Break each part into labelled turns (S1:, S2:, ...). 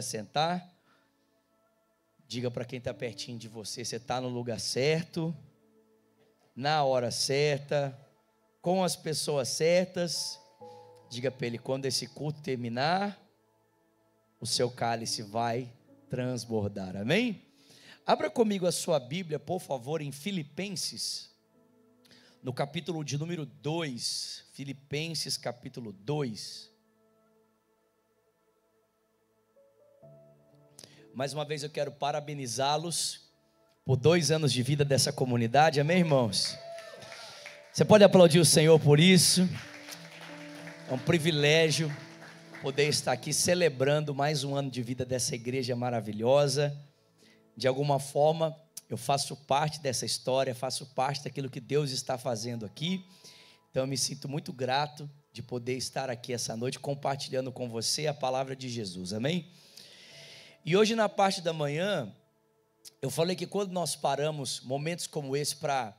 S1: Sentar, diga para quem está pertinho de você, você está no lugar certo, na hora certa, com as pessoas certas. Diga para ele, quando esse culto terminar, o seu cálice vai transbordar, amém? Abra comigo a sua Bíblia, por favor, em Filipenses, no capítulo de número 2, Filipenses capítulo 2. Mais uma vez eu quero parabenizá-los por 2 anos de vida dessa comunidade, amém, irmãos? Você pode aplaudir o Senhor por isso. É um privilégio poder estar aqui celebrando mais um ano de vida dessa igreja maravilhosa. De alguma forma eu faço parte dessa história, faço parte daquilo que Deus está fazendo aqui. Então eu me sinto muito grato de poder estar aqui essa noite compartilhando com você a palavra de Jesus, amém? E hoje na parte da manhã, eu falei que quando nós paramos momentos como esse para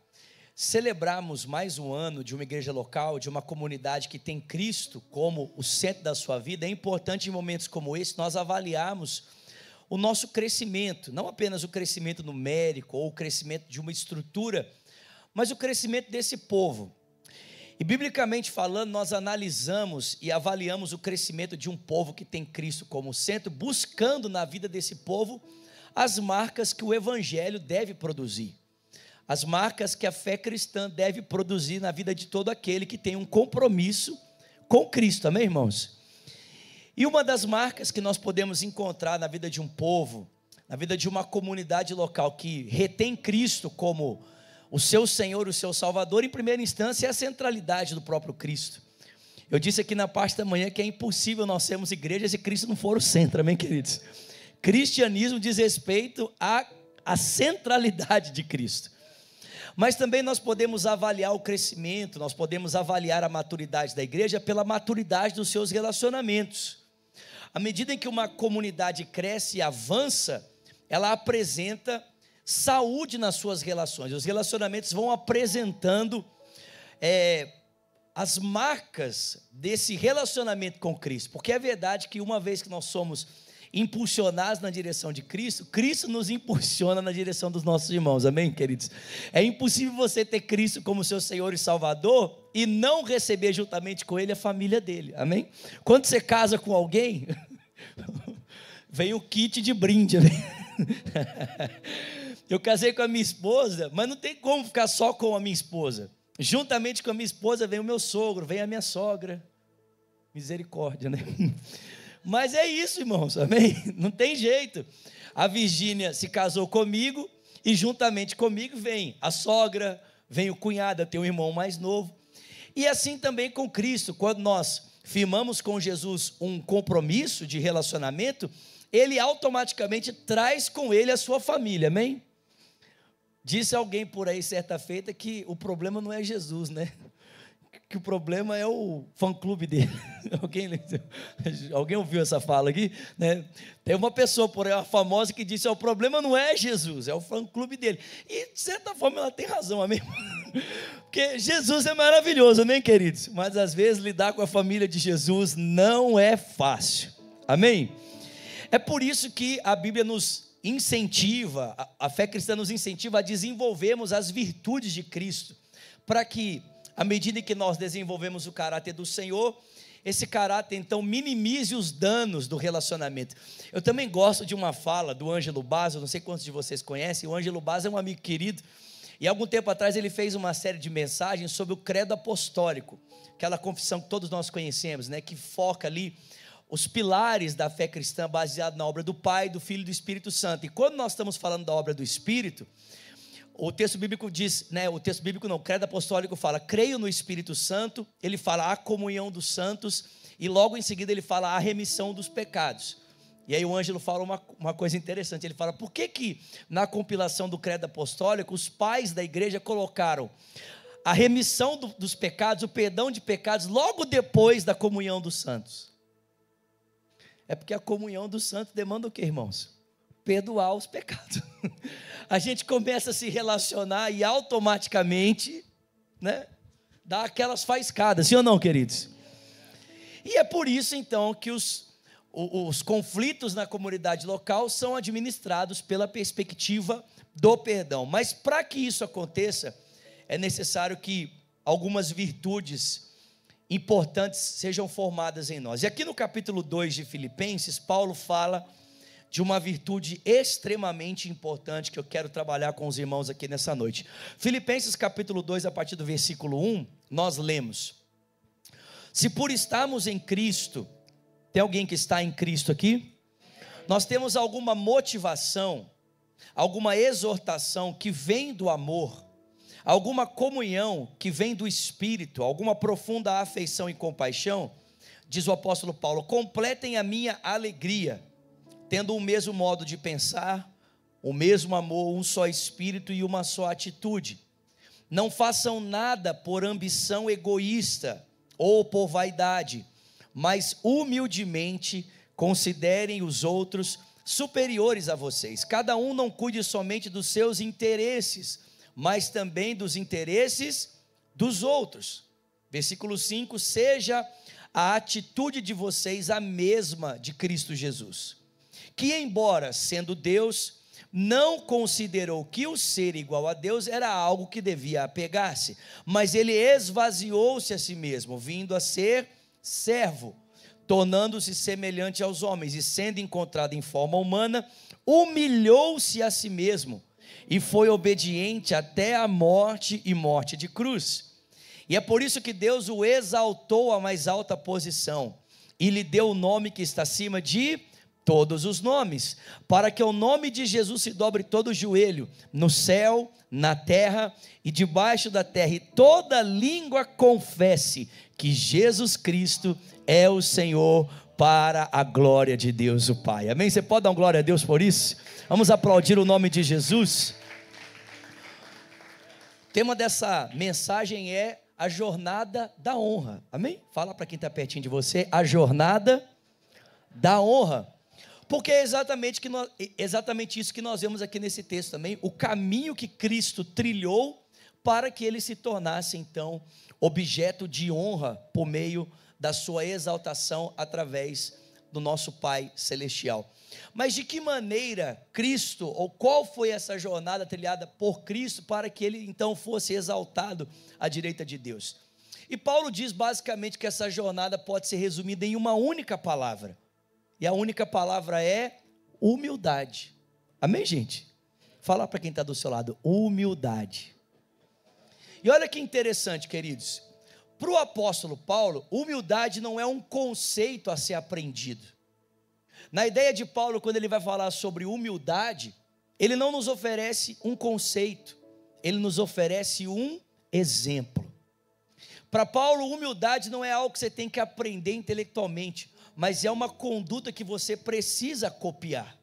S1: celebrarmos mais um ano de uma igreja local, de uma comunidade que tem Cristo como o centro da sua vida, é importante em momentos como esse nós avaliarmos o nosso crescimento, não apenas o crescimento numérico ou o crescimento de uma estrutura, mas o crescimento desse povo. E biblicamente falando, nós analisamos e avaliamos o crescimento de um povo que tem Cristo como centro, buscando na vida desse povo as marcas que o Evangelho deve produzir, as marcas que a fé cristã deve produzir na vida de todo aquele que tem um compromisso com Cristo, amém, irmãos? E uma das marcas que nós podemos encontrar na vida de um povo, na vida de uma comunidade local que retém Cristo como o seu Senhor, o seu Salvador, em primeira instância, é a centralidade do próprio Cristo. Eu disse aqui na parte da manhã que é impossível nós sermos igreja se Cristo não for o centro, amém, queridos? Cristianismo diz respeito à centralidade de Cristo. Mas também nós podemos avaliar o crescimento, nós podemos avaliar a maturidade da igreja pela maturidade dos seus relacionamentos. À medida em que uma comunidade cresce e avança, ela apresenta saúde nas suas relações. Os relacionamentos vão apresentando as marcas desse relacionamento com Cristo, porque é verdade que uma vez que nós somos impulsionados na direção de Cristo, Cristo nos impulsiona na direção dos nossos irmãos, amém, queridos? É impossível você ter Cristo como seu Senhor e Salvador e não receber juntamente com Ele a família dele, amém? Quando você casa com alguém, vem o kit de brinde, amém? Eu casei com a minha esposa, mas não tem como ficar só com a minha esposa. Juntamente com a minha esposa vem o meu sogro, vem a minha sogra. Misericórdia, né? Mas é isso, irmãos, amém? Não tem jeito. A Virgínia se casou comigo e juntamente comigo vem a sogra, vem o cunhado, eu tenho um irmão mais novo. E assim também com Cristo, quando nós firmamos com Jesus um compromisso de relacionamento, Ele automaticamente traz com Ele a sua família, amém? Disse alguém por aí certa feita que o problema não é Jesus, né? Que o problema é o fã-clube dele. Alguém ouviu essa fala aqui? Né? Tem uma pessoa por aí, uma famosa, que disse: o problema não é Jesus, é o fã-clube dele. E de certa forma ela tem razão, amém? Porque Jesus é maravilhoso, amém, queridos? Mas às vezes lidar com a família de Jesus não é fácil, amém? É por isso que a Bíblia nos incentiva, a fé cristã nos incentiva a desenvolvermos as virtudes de Cristo, para que, à medida em que nós desenvolvemos o caráter do Senhor, esse caráter então minimize os danos do relacionamento. Eu também gosto de uma fala do Ângelo Basso, não sei quantos de vocês conhecem. O Ângelo Basso é um amigo querido, e algum tempo atrás ele fez uma série de mensagens sobre o credo apostólico, aquela confissão que todos nós conhecemos, né, que foca ali os pilares da fé cristã baseado na obra do Pai, do Filho e do Espírito Santo. E quando nós estamos falando da obra do Espírito, o texto bíblico diz, né, o texto bíblico não, o credo apostólico fala: creio no Espírito Santo, ele fala a comunhão dos santos, e logo em seguida ele fala a remissão dos pecados. E aí o Ângelo fala uma coisa interessante, ele fala: por que na compilação do credo apostólico os pais da igreja colocaram a remissão dos pecados, o perdão de pecados, logo depois da comunhão dos santos? É porque a comunhão dos santos demanda o que, irmãos? Perdoar os pecados. A gente começa a se relacionar e automaticamente, né, dá aquelas faiscadas, sim ou não, queridos? E é por isso então que os os conflitos na comunidade local são administrados pela perspectiva do perdão. Mas para que isso aconteça, é necessário que algumas virtudes importantes sejam formadas em nós. E aqui no capítulo 2 de Filipenses, Paulo fala de uma virtude extremamente importante que eu quero trabalhar com os irmãos aqui nessa noite. Filipenses capítulo 2, a partir do versículo 1, nós lemos: se por estarmos em Cristo, tem alguém que está em Cristo aqui? Nós temos alguma motivação, alguma exortação que vem do amor, alguma comunhão que vem do Espírito, alguma profunda afeição e compaixão, diz o apóstolo Paulo: completem a minha alegria, tendo o mesmo modo de pensar, o mesmo amor, um só Espírito e uma só atitude. Não façam nada por ambição egoísta ou por vaidade, mas humildemente considerem os outros superiores a vocês. Cada um não cuide somente dos seus interesses, mas também dos interesses dos outros. Versículo 5: seja a atitude de vocês a mesma de Cristo Jesus, que embora sendo Deus, não considerou que o ser igual a Deus era algo que devia apegar-se, mas ele esvaziou-se a si mesmo, vindo a ser servo, tornando-se semelhante aos homens, e sendo encontrado em forma humana, humilhou-se a si mesmo, e foi obediente até a morte, e morte de cruz. E é por isso que Deus o exaltou à mais alta posição, e lhe deu o nome que está acima de todos os nomes, para que o nome de Jesus se dobre todo o joelho, no céu, na terra e debaixo da terra, e toda língua confesse que Jesus Cristo é o Senhor, para a glória de Deus o Pai. Amém? Você pode dar uma glória a Deus por isso? Vamos aplaudir o nome de Jesus. O tema dessa mensagem é a jornada da honra. Amém? Fala para quem está pertinho de você: a jornada da honra. Porque é exatamente isso que nós vemos aqui nesse texto também, o caminho que Cristo trilhou para que ele se tornasse então objeto de honra por meio da sua exaltação através do nosso Pai Celestial. Mas de que maneira Cristo, ou qual foi essa jornada trilhada por Cristo para que ele então fosse exaltado à direita de Deus? E Paulo diz basicamente que essa jornada pode ser resumida em uma única palavra. E a única palavra é humildade. Amém, gente? Fala para quem está do seu lado: humildade. E olha que interessante, queridos. Para o apóstolo Paulo, humildade não é um conceito a ser aprendido. Na ideia de Paulo, quando ele vai falar sobre humildade, ele não nos oferece um conceito, ele nos oferece um exemplo. Para Paulo, humildade não é algo que você tem que aprender intelectualmente, mas é uma conduta que você precisa copiar.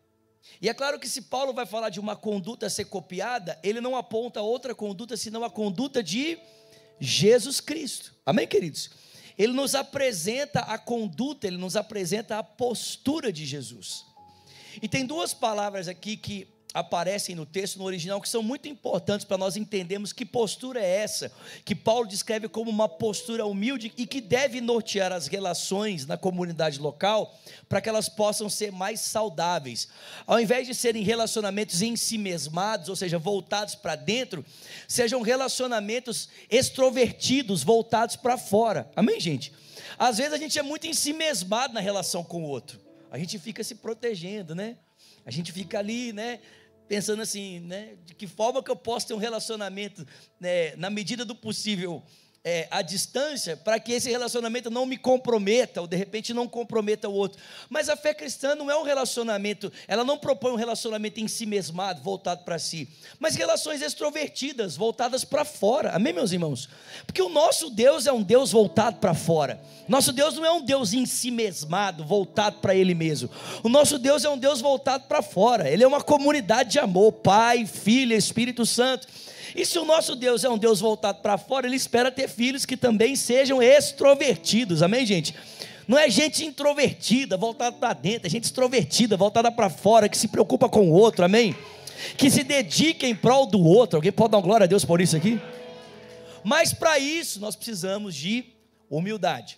S1: E é claro que se Paulo vai falar de uma conduta a ser copiada, ele não aponta outra conduta senão a conduta de Jesus Cristo. Amém, queridos? Ele nos apresenta a conduta, ele nos apresenta a postura de Jesus. E tem duas palavras aqui que aparecem no texto, no original, que são muito importantes para nós entendermos que postura é essa, que Paulo descreve como uma postura humilde e que deve nortear as relações na comunidade local, para que elas possam ser mais saudáveis. Ao invés de serem relacionamentos ensimesmados, ou seja, voltados para dentro, sejam relacionamentos extrovertidos, voltados para fora. Amém, gente? Às vezes a gente é muito ensimesmado na relação com o outro, a gente fica se protegendo, né? A gente fica ali, né, pensando assim, né, de que forma que eu posso ter um relacionamento, né, na medida do possível, à distância, para que esse relacionamento não me comprometa, ou de repente não comprometa o outro. Mas a fé cristã não é um relacionamento, ela não propõe um relacionamento em si mesmado, voltado para si, mas relações extrovertidas, voltadas para fora. Amém, meus irmãos? Porque o nosso Deus é um Deus voltado para fora. Nosso Deus não é um Deus em si mesmado, voltado para Ele mesmo. O nosso Deus é um Deus voltado para fora. Ele é uma comunidade de amor, Pai, Filho, Espírito Santo. E se o nosso Deus é um Deus voltado para fora, Ele espera ter filhos que também sejam extrovertidos. Amém, gente? Não é gente introvertida, voltada para dentro, é gente extrovertida, voltada para fora, que se preocupa com o outro. Amém? Que se dedica em prol do outro. Alguém pode dar uma glória a Deus por isso aqui? Mas para isso nós precisamos de humildade.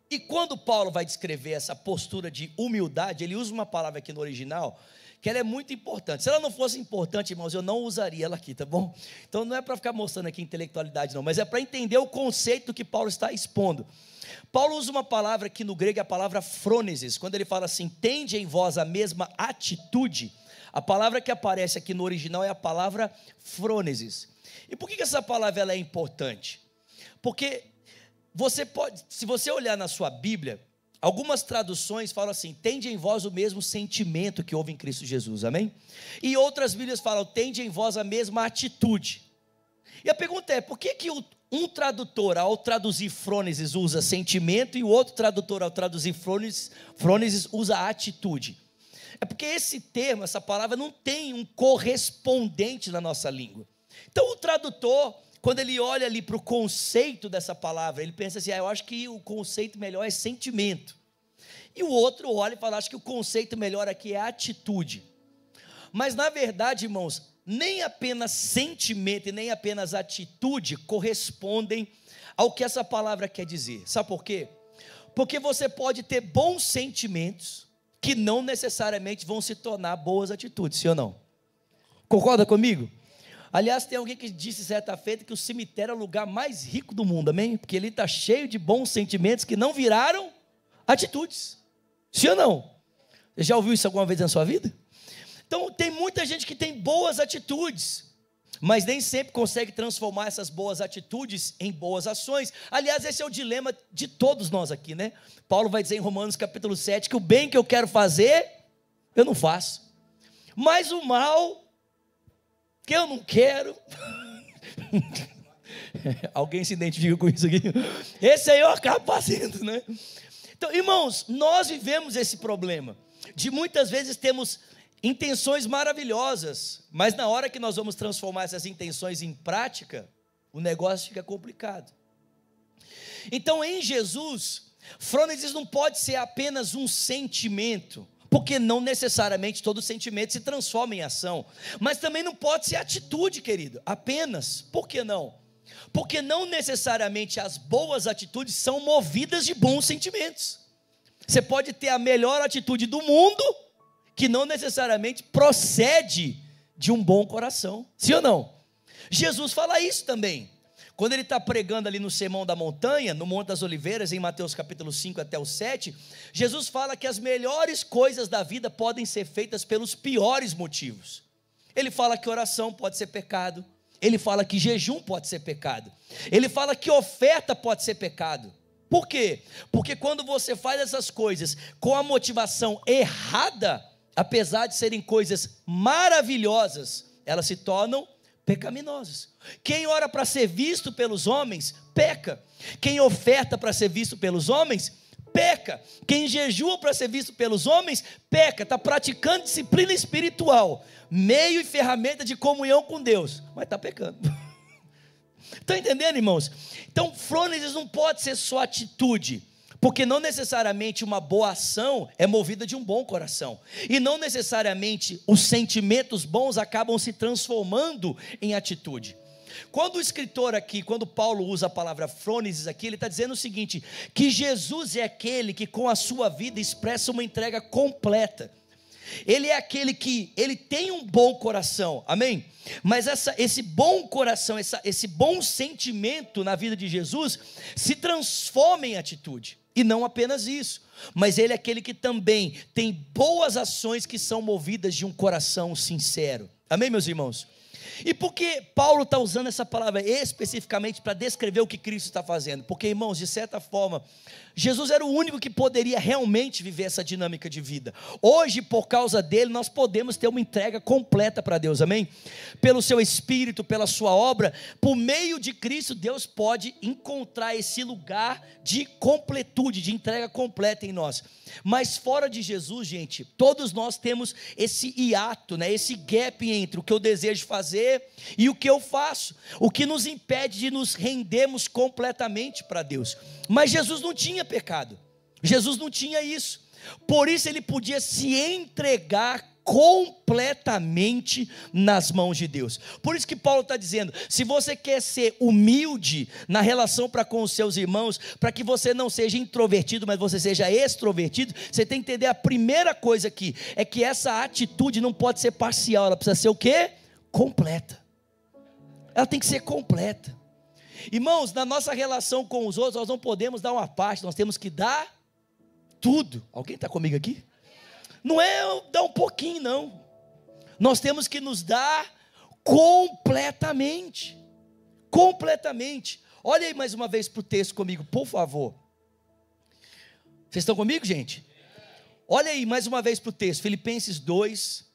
S1: E quando Paulo vai descrever essa postura de humildade, ele usa uma palavra aqui no original, que ela é muito importante. Se ela não fosse importante, irmãos, eu não usaria ela aqui, tá bom? Então não é para ficar mostrando aqui intelectualidade não, mas é para entender o conceito que Paulo está expondo. Paulo usa uma palavra aqui no grego, a palavra frônesis, quando ele fala assim, tende em vós a mesma atitude, a palavra que aparece aqui no original é a palavra frônesis. E por que essa palavra ela é importante? Porque você pode, se você olhar na sua Bíblia, algumas traduções falam assim, tende em vós o mesmo sentimento que houve em Cristo Jesus, amém? E outras Bíblias falam, tende em vós a mesma atitude. E a pergunta é, por que um tradutor ao traduzir frônesis usa sentimento e o outro tradutor ao traduzir frônesis usa atitude? É porque esse termo, essa palavra não tem um correspondente na nossa língua. Então o tradutor, quando ele olha ali para o conceito dessa palavra, ele pensa assim, eu acho que o conceito melhor é sentimento. E o outro olha e fala, acho que o conceito melhor aqui é atitude. Mas na verdade, irmãos, nem apenas sentimento e nem apenas atitude correspondem ao que essa palavra quer dizer. Sabe por quê? Porque você pode ter bons sentimentos que não necessariamente vão se tornar boas atitudes, sim ou não? Concorda comigo? Aliás, tem alguém que disse certa feita que o cemitério é o lugar mais rico do mundo, amém? Porque ele está cheio de bons sentimentos que não viraram atitudes, sim ou não? Você já ouviu isso alguma vez na sua vida? Então, tem muita gente que tem boas atitudes, mas nem sempre consegue transformar essas boas atitudes em boas ações. Aliás, esse é o dilema de todos nós aqui, né? Paulo vai dizer em Romanos capítulo 7, que o bem que eu quero fazer, eu não faço, mas o mal que eu não quero, alguém se identifica com isso aqui? Esse aí eu acabo fazendo, né? Então, irmãos, nós vivemos esse problema, de muitas vezes temos intenções maravilhosas, mas na hora que nós vamos transformar essas intenções em prática, o negócio fica complicado. Então, em Jesus, frônesis não pode ser apenas um sentimento, porque não necessariamente todo sentimento se transforma em ação, mas também não pode ser atitude, querido, apenas. Por que não? Porque não necessariamente as boas atitudes são movidas de bons sentimentos. Você pode ter a melhor atitude do mundo, que não necessariamente procede de um bom coração, sim ou não? Jesus fala isso também, quando ele está pregando ali no Sermão da Montanha, no Monte das Oliveiras, em Mateus capítulo 5 até o 7, Jesus fala que as melhores coisas da vida podem ser feitas pelos piores motivos. Ele fala que oração pode ser pecado, ele fala que jejum pode ser pecado, ele fala que oferta pode ser pecado. Por quê? Porque quando você faz essas coisas com a motivação errada, apesar de serem coisas maravilhosas, elas se tornam pecaminosas. Quem ora para ser visto pelos homens, peca. Quem oferta para ser visto pelos homens, peca. Quem jejua para ser visto pelos homens, peca. Está praticando disciplina espiritual, meio e ferramenta de comunhão com Deus, mas está pecando. Estão entendendo, irmãos? Então, frônesis não pode ser só atitude, porque não necessariamente uma boa ação é movida de um bom coração, e não necessariamente os sentimentos bons acabam se transformando em atitude. Quando o escritor aqui, quando Paulo usa a palavra frônesis aqui, ele está dizendo o seguinte, que Jesus é aquele que com a sua vida expressa uma entrega completa. Ele é aquele que, ele tem um bom coração, amém? Mas esse bom coração, esse bom sentimento na vida de Jesus, se transforma em atitude. E não apenas isso, mas ele é aquele que também tem boas ações que são movidas de um coração sincero. Amém, meus irmãos? E por que Paulo está usando essa palavra especificamente para descrever o que Cristo está fazendo? Porque, irmãos, de certa forma, Jesus era o único que poderia realmente viver essa dinâmica de vida. Hoje, por causa dele, nós podemos ter uma entrega completa para Deus, amém? Pelo seu Espírito, pela sua obra, por meio de Cristo, Deus pode encontrar esse lugar de completude, de entrega completa em nós. Mas fora de Jesus, gente, todos nós temos esse hiato, né? Esse gap entre o que eu desejo fazer e o que eu faço, o que nos impede de nos rendermos completamente para Deus. Mas Jesus não tinha pecado, Jesus não tinha isso, por isso ele podia se entregar completamente nas mãos de Deus. Por isso que Paulo está dizendo, se você quer ser humilde na relação para com os seus irmãos, para que você não seja introvertido, mas você seja extrovertido, você tem que entender a primeira coisa aqui, é que essa atitude não pode ser parcial, ela precisa ser o quê? Completa. Ela tem que ser completa. Irmãos, na nossa relação com os outros, nós não podemos dar uma parte, nós temos que dar tudo. Alguém está comigo aqui? Não é dar um pouquinho, não. Nós temos que nos dar completamente. Completamente. Olha aí mais uma vez para o texto comigo, por favor. Vocês estão comigo, gente? Olha aí mais uma vez para o texto, Filipenses 2,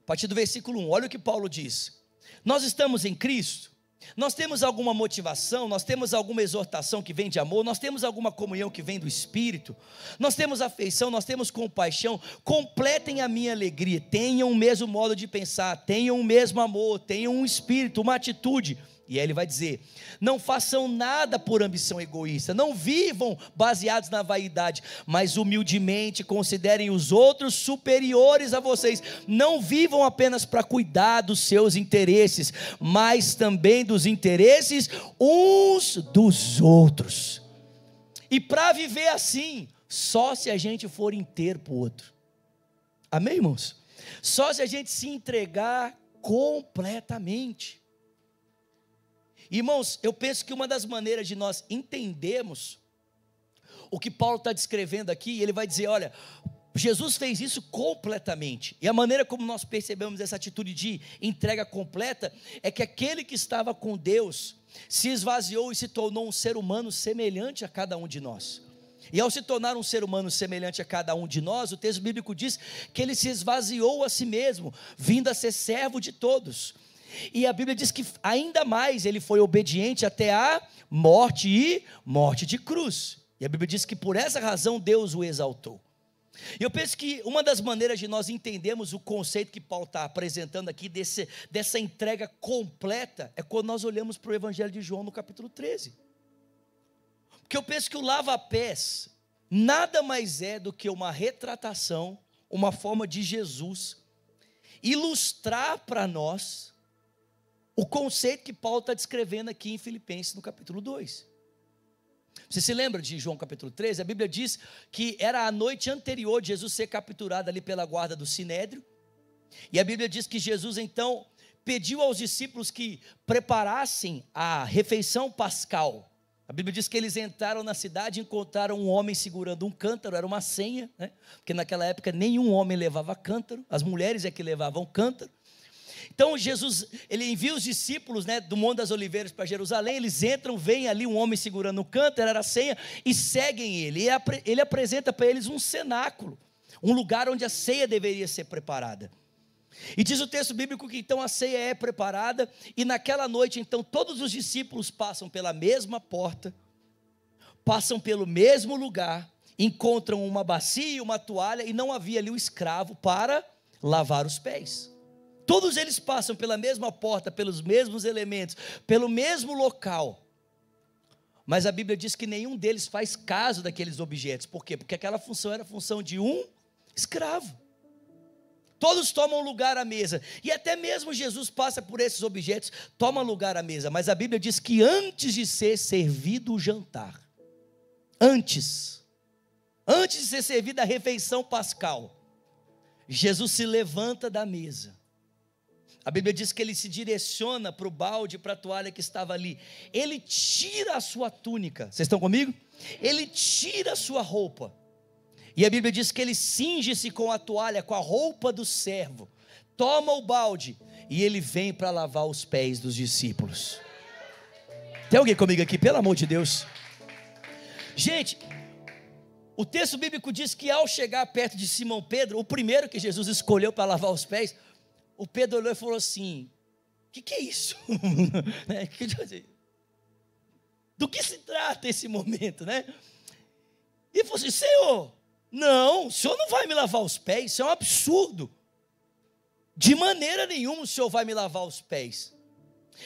S1: a partir do versículo 1. Olha o que Paulo diz. Nós estamos em Cristo, nós temos alguma motivação, nós temos alguma exortação que vem de amor, nós temos alguma comunhão que vem do Espírito, nós temos afeição, nós temos compaixão. Completem a minha alegria, tenham o mesmo modo de pensar, tenham o mesmo amor, tenham um espírito, uma atitude. E aí ele vai dizer, não façam nada por ambição egoísta, não vivam baseados na vaidade, mas humildemente considerem os outros superiores a vocês. Não vivam apenas para cuidar dos seus interesses, mas também dos interesses uns dos outros. E para viver assim, só se a gente for inteiro para o outro. Amém, irmãos? Só se a gente se entregar completamente. Irmãos, eu penso que uma das maneiras de nós entendermos o que Paulo está descrevendo aqui, ele vai dizer, olha, Jesus fez isso completamente, e a maneira como nós percebemos essa atitude de entrega completa, é que aquele que estava com Deus, se esvaziou e se tornou um ser humano semelhante a cada um de nós. E ao se tornar um ser humano semelhante a cada um de nós, o texto bíblico diz que ele se esvaziou a si mesmo, vindo a ser servo de todos. E a Bíblia diz que ainda mais ele foi obediente até a morte e morte de cruz. E a Bíblia diz que por essa razão Deus o exaltou. E eu penso que uma das maneiras de nós entendermos o conceito que Paulo está apresentando aqui, dessa entrega completa, é quando nós olhamos para o Evangelho de João no capítulo 13. Porque eu penso que o lava-pés nada mais é do que uma retratação, uma forma de Jesus ilustrar para nós o conceito que Paulo está descrevendo aqui em Filipenses no capítulo 2. Você se lembra de João capítulo 13? A Bíblia diz que era a noite anterior de Jesus ser capturado ali pela guarda do Sinédrio. E a Bíblia diz que Jesus então pediu aos discípulos que preparassem a refeição pascal. A Bíblia diz que eles entraram na cidade e encontraram um homem segurando um cântaro, era uma senha, né? Porque naquela época nenhum homem levava cântaro, as mulheres é que levavam cântaro. Então Jesus, ele envia os discípulos, né, do Monte das Oliveiras para Jerusalém, eles entram, veem ali um homem segurando um cântaro, era a senha, e seguem ele. Ele apresenta para eles um cenáculo, um lugar onde a ceia deveria ser preparada. E diz o texto bíblico que então a ceia é preparada, e naquela noite então todos os discípulos passam pela mesma porta, passam pelo mesmo lugar, encontram uma bacia e uma toalha, e não havia ali um escravo para lavar os pés. Todos eles passam pela mesma porta, pelos mesmos elementos, pelo mesmo local. Mas a Bíblia diz que nenhum deles faz caso daqueles objetos. Por quê? Porque aquela função era a função de um escravo. Todos tomam lugar à mesa. E até mesmo Jesus passa por esses objetos, toma lugar à mesa. Mas a Bíblia diz que antes de ser servido o jantar, antes de ser servida a refeição pascal, Jesus se levanta da mesa. A Bíblia diz que ele se direciona para o balde, para a toalha que estava ali. Ele tira a sua túnica. Vocês estão comigo? Ele tira a sua roupa. E a Bíblia diz que ele cinge-se com a toalha, com a roupa do servo. Toma o balde e ele vem para lavar os pés dos discípulos. Tem alguém comigo aqui? Pelo amor de Deus. Gente, o texto bíblico diz que ao chegar perto de Simão Pedro, o primeiro que Jesus escolheu para lavar os pés, o Pedro olhou e falou assim, o que é isso? Do que se trata esse momento, né? E ele falou assim, Senhor, não, o Senhor não vai me lavar os pés, isso é um absurdo. De maneira nenhuma o Senhor vai me lavar os pés.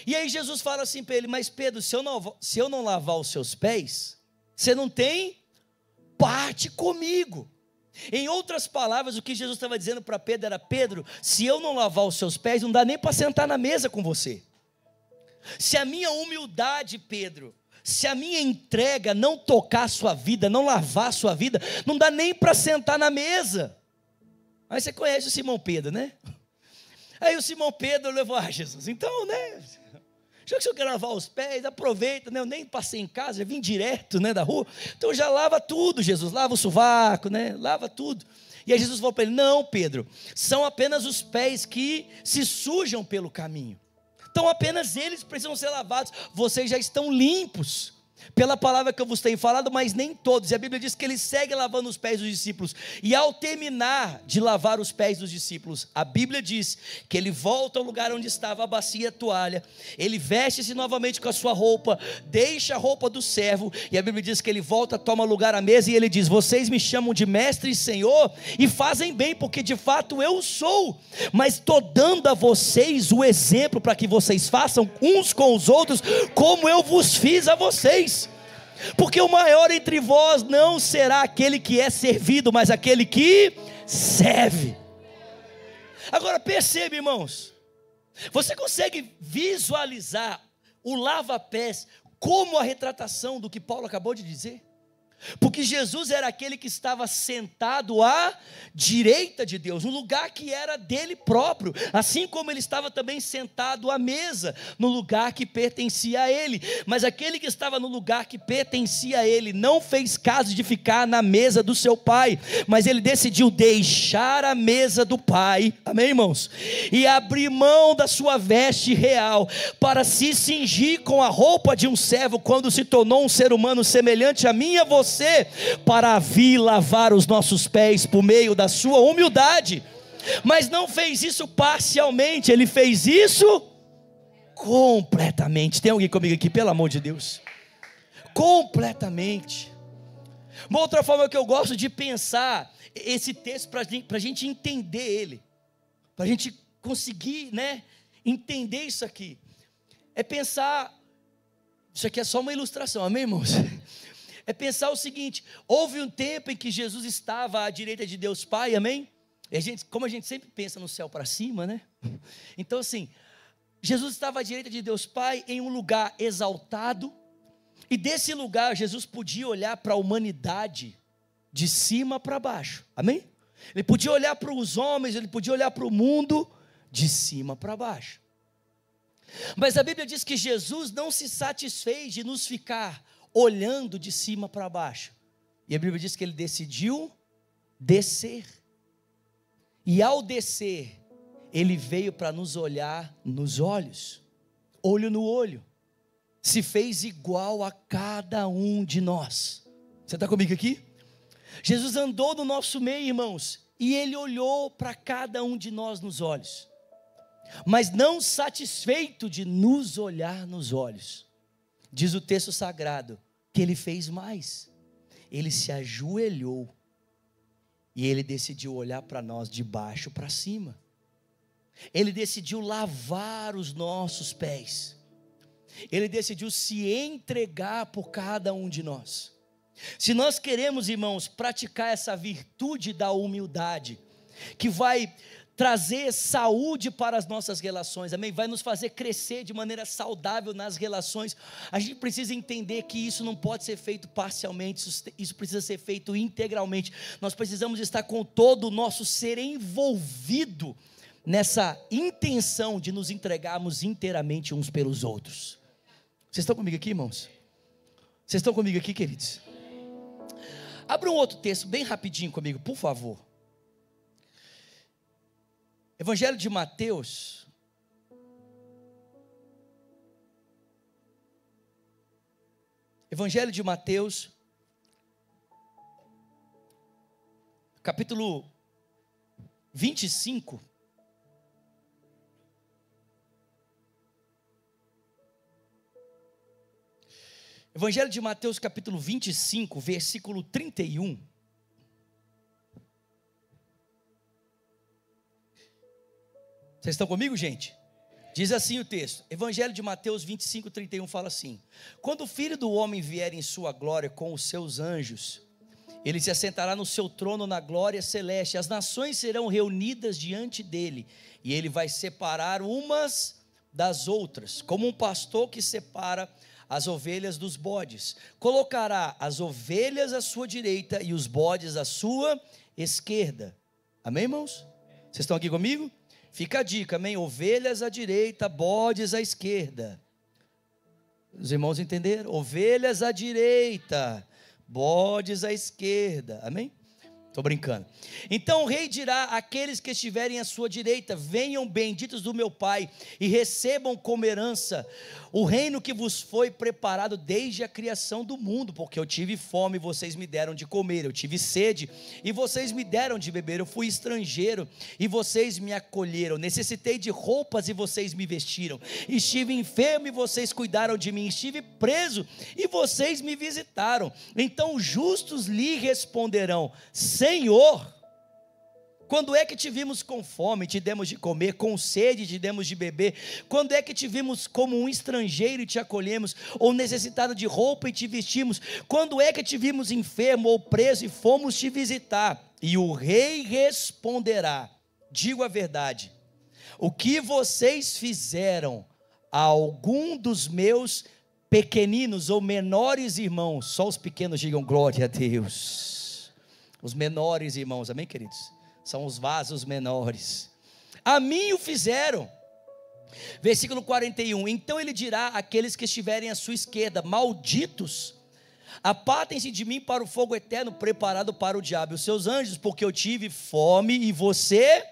S1: E aí Jesus fala assim para ele, mas Pedro, se eu não lavar os seus pés, você não tem parte comigo. Em outras palavras, o que Jesus estava dizendo para Pedro era: Pedro, se eu não lavar os seus pés, não dá nem para sentar na mesa com você. Se a minha humildade, Pedro, se a minha entrega não tocar a sua vida, não lavar a sua vida, não dá nem para sentar na mesa. Aí você conhece o Simão Pedro, né? Aí o Simão Pedro levou: Jesus, então, né, já que o senhor quer lavar os pés, aproveita, né? Eu nem passei em casa, já vim direto, né, da rua, então já lava tudo, Jesus, lava o sovaco, né, lava tudo. E aí Jesus falou para ele: não, Pedro, são apenas os pés que se sujam pelo caminho, então apenas eles precisam ser lavados, vocês já estão limpos, pela palavra que eu vos tenho falado, mas nem todos. E a Bíblia diz que ele segue lavando os pés dos discípulos, e ao terminar de lavar os pés dos discípulos, a Bíblia diz que ele volta ao lugar onde estava a bacia e a toalha, ele veste-se novamente com a sua roupa, deixa a roupa do servo, e a Bíblia diz que ele volta, toma lugar à mesa, e ele diz: vocês me chamam de mestre e senhor, e fazem bem, porque de fato eu sou, mas estou dando a vocês o exemplo, para que vocês façam uns com os outros, como eu vos fiz a vocês. Porque o maior entre vós não será aquele que é servido, mas aquele que serve. Agora perceba, irmãos, você consegue visualizar o lava-pés como a retratação do que Paulo acabou de dizer? Porque Jesus era aquele que estava sentado à direita de Deus, no lugar que era dele próprio, assim como ele estava também sentado à mesa, no lugar que pertencia a ele. Mas aquele que estava no lugar que pertencia a ele não fez caso de ficar na mesa do seu pai, mas ele decidiu deixar a mesa do pai, amém, irmãos? E abrir mão da sua veste real, para se cingir com a roupa de um servo, quando se tornou um ser humano semelhante a mim e a você, para vir lavar os nossos pés por meio da sua humildade. Mas não fez isso parcialmente, ele fez isso completamente. Tem alguém comigo aqui, pelo amor de Deus? Completamente. Uma outra forma que eu gosto de pensar esse texto, para a gente entender ele, para a gente conseguir, né, entender isso aqui, é pensar, isso aqui é só uma ilustração, amém, irmãos? É pensar o seguinte: houve um tempo em que Jesus estava à direita de Deus Pai, amém? E como a gente sempre pensa no céu para cima, né? Então assim, Jesus estava à direita de Deus Pai, em um lugar exaltado, e desse lugar Jesus podia olhar para a humanidade de cima para baixo, amém? Ele podia olhar para os homens, ele podia olhar para o mundo de cima para baixo. Mas a Bíblia diz que Jesus não se satisfez de nos ficar olhando de cima para baixo, e a Bíblia diz que ele decidiu descer, e ao descer, ele veio para nos olhar nos olhos, olho no olho, se fez igual a cada um de nós. Você está comigo aqui? Jesus andou no nosso meio, irmãos, e ele olhou para cada um de nós nos olhos, mas não satisfeito de nos olhar nos olhos, diz o texto sagrado que ele fez mais, ele se ajoelhou, e ele decidiu olhar para nós de baixo para cima, ele decidiu lavar os nossos pés, ele decidiu se entregar por cada um de nós. Se nós queremos, irmãos, praticar essa virtude da humildade, que vai trazer saúde para as nossas relações, amém? Vai nos fazer crescer de maneira saudável nas relações. A gente precisa entender que isso não pode ser feito parcialmente, isso precisa ser feito integralmente. Nós precisamos estar com todo o nosso ser envolvido nessa intenção de nos entregarmos inteiramente uns pelos outros. Vocês estão comigo aqui, irmãos? Vocês estão comigo aqui, queridos? Abra um outro texto bem rapidinho comigo, por favor. Evangelho de Mateus, capítulo 25, Evangelho de Mateus capítulo 25, versículo 31, vocês estão comigo, gente? Diz assim o texto, Evangelho de Mateus 25, 31 fala assim: quando o Filho do Homem vier em sua glória com os seus anjos, Ele se assentará no seu trono na glória celeste. As nações serão reunidas diante dele, e ele vai separar umas das outras, como um pastor que separa as ovelhas dos bodes. Colocará as ovelhas à sua direita e os bodes à sua esquerda. Amém, irmãos? Vocês estão aqui comigo? Fica a dica, amém? Ovelhas à direita, bodes à esquerda. Os irmãos entenderam? Ovelhas à direita, bodes à esquerda. Amém? Estou brincando. Então o rei dirá àqueles que estiverem à sua direita: venham benditos do meu Pai, e recebam como herança o reino que vos foi preparado desde a criação do mundo, porque eu tive fome e vocês me deram de comer, eu tive sede e vocês me deram de beber, eu fui estrangeiro e vocês me acolheram, necessitei de roupas e vocês me vestiram, estive enfermo e vocês cuidaram de mim, estive preso e vocês me visitaram. Então os justos lhe responderão: Senhor, quando é que te vimos com fome e te demos de comer, com sede e te demos de beber? Quando é que te vimos como um estrangeiro e te acolhemos, ou necessitado de roupa e te vestimos? Quando é que te vimos enfermo ou preso e fomos te visitar? E o rei responderá: digo a verdade, o que vocês fizeram a algum dos meus pequeninos ou menores irmãos, só os pequenos digam glória a Deus, os menores irmãos, amém, queridos? São os vasos menores, a mim o fizeram. Versículo 41, então ele dirá àqueles que estiverem à sua esquerda: malditos, apartem-se de mim para o fogo eterno preparado para o diabo e os seus anjos, porque eu tive fome e você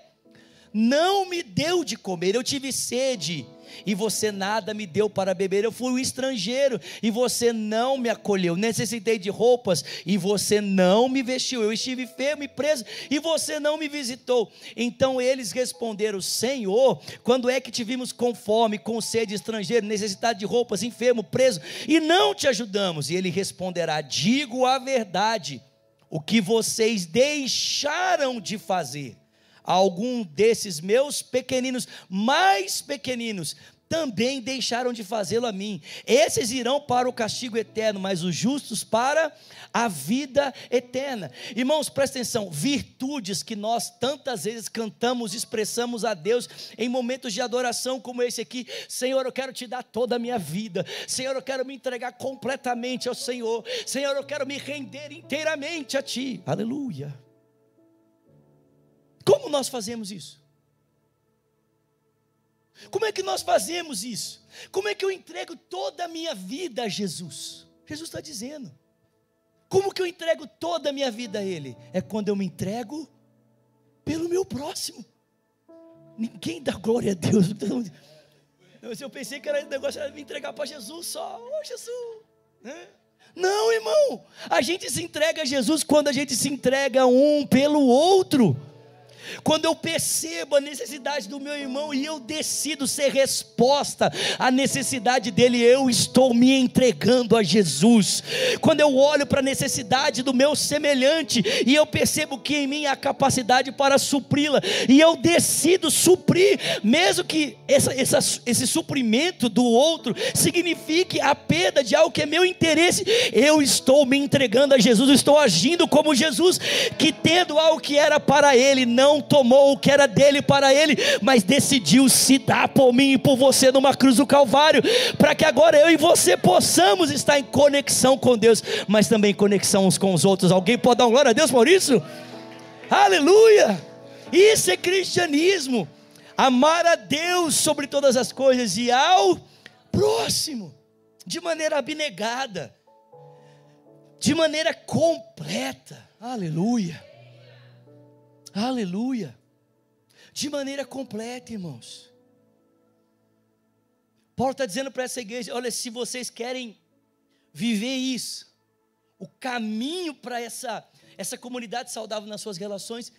S1: não me deu de comer, eu tive sede e você nada me deu para beber, eu fui um estrangeiro e você não me acolheu, necessitei de roupas e você não me vestiu, eu estive enfermo e preso e você não me visitou. Então eles responderam: Senhor, quando é que te vimos com fome, com sede, estrangeiro, necessitado de roupas, enfermo, preso e não te ajudamos? E ele responderá: digo a verdade, o que vocês deixaram de fazer algum desses meus pequeninos, mais pequeninos, também deixaram de fazê-lo a mim. Esses irão para o castigo eterno, mas os justos para a vida eterna. Irmãos, presta atenção, virtudes que nós tantas vezes cantamos, expressamos a Deus em momentos de adoração como esse aqui: Senhor, eu quero te dar toda a minha vida, Senhor, eu quero me entregar completamente ao Senhor, Senhor, eu quero me render inteiramente a Ti, aleluia. Como nós fazemos isso? Como é que nós fazemos isso? Como é que eu entrego toda a minha vida a Jesus? Jesus está dizendo. Como que eu entrego toda a minha vida a Ele? É quando eu me entrego pelo meu próximo. Ninguém dá glória a Deus. Eu pensei que era negócio era me entregar para Jesus só. Oh, Jesus. Não, irmão. A gente se entrega a Jesus quando a gente se entrega um pelo outro. Quando eu percebo a necessidade do meu irmão e eu decido ser resposta à necessidade dele, eu estou me entregando a Jesus. Quando eu olho para a necessidade do meu semelhante e eu percebo que em mim há capacidade para supri-la, e eu decido suprir, mesmo que esse suprimento do outro signifique a perda de algo que é meu interesse, eu estou me entregando a Jesus, eu estou agindo como Jesus, que tendo algo que era para ele, não tomou o que era dele para ele, mas decidiu se dar por mim e por você numa cruz do Calvário, para que agora eu e você possamos estar em conexão com Deus, mas também em conexão uns com os outros. Alguém pode dar uma glória a Deus por isso? Aleluia! Isso é cristianismo, amar a Deus sobre todas as coisas e ao próximo, de maneira abnegada, de maneira completa. Aleluia! Aleluia, de maneira completa, irmãos. Paulo está dizendo para essa igreja: olha, se vocês querem viver isso, o caminho para essa comunidade saudável nas suas relações,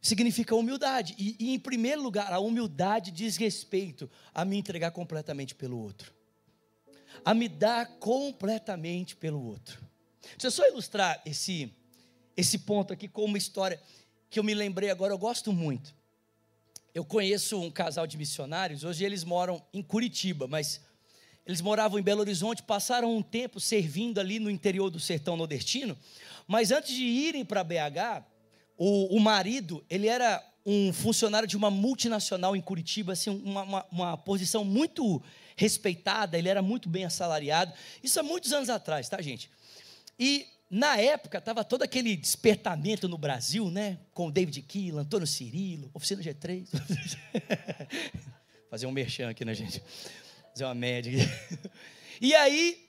S1: significa humildade, e em primeiro lugar, a humildade diz respeito a me entregar completamente pelo outro, a me dar completamente pelo outro. Deixa eu só ilustrar esse ponto aqui com uma história que eu me lembrei agora, eu gosto muito. Eu conheço um casal de missionários, hoje eles moram em Curitiba, mas eles moravam em Belo Horizonte, passaram um tempo servindo ali no interior do sertão nordestino, mas antes de irem para BH, o marido, ele era um funcionário de uma multinacional em Curitiba, assim, uma posição muito respeitada, ele era muito bem assalariado, isso há muitos anos atrás, tá, gente? E na época estava todo aquele despertamento no Brasil, né, com o David Keelan, Antônio Cirilo, Oficina G3, fazer um merchan aqui, né, gente? Fazer uma média aqui. E aí,